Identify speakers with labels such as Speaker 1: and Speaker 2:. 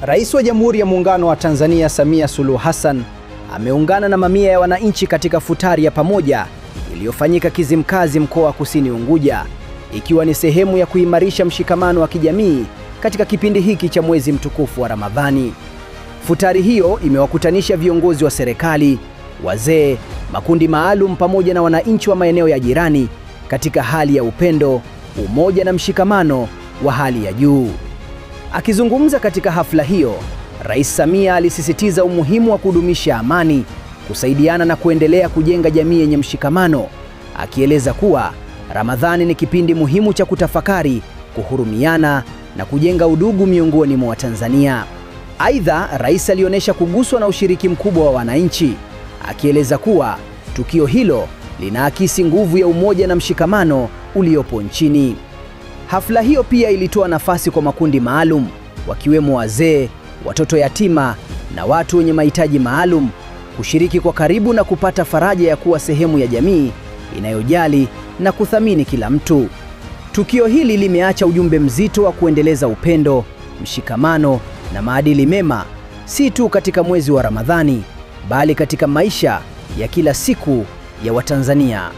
Speaker 1: Rais wa Jamhuri ya Muungano wa Tanzania Samia Suluhu Hassan ameungana na mamia ya wananchi katika futari ya pamoja iliyofanyika Kizimkazi, mkoa wa Kusini Unguja, ikiwa ni sehemu ya kuimarisha mshikamano wa kijamii katika kipindi hiki cha mwezi mtukufu wa Ramadhani. Futari hiyo imewakutanisha viongozi wa serikali, wazee, makundi maalum pamoja na wananchi wa maeneo ya jirani katika hali ya upendo, umoja na mshikamano wa hali ya juu. Akizungumza katika hafla hiyo, Rais Samia alisisitiza umuhimu wa kudumisha amani, kusaidiana na kuendelea kujenga jamii yenye mshikamano, akieleza kuwa Ramadhani ni kipindi muhimu cha kutafakari, kuhurumiana na kujenga udugu miongoni mwa Watanzania. Aidha, Rais alionyesha kuguswa na ushiriki mkubwa wa wananchi, akieleza kuwa tukio hilo linaakisi nguvu ya umoja na mshikamano uliopo nchini. Hafla hiyo pia ilitoa nafasi kwa makundi maalum, wakiwemo wazee, watoto yatima na watu wenye mahitaji maalum kushiriki kwa karibu na kupata faraja ya kuwa sehemu ya jamii inayojali na kuthamini kila mtu. Tukio hili limeacha ujumbe mzito wa kuendeleza upendo, mshikamano na maadili mema, si tu katika mwezi wa Ramadhani, bali katika maisha ya kila siku ya Watanzania.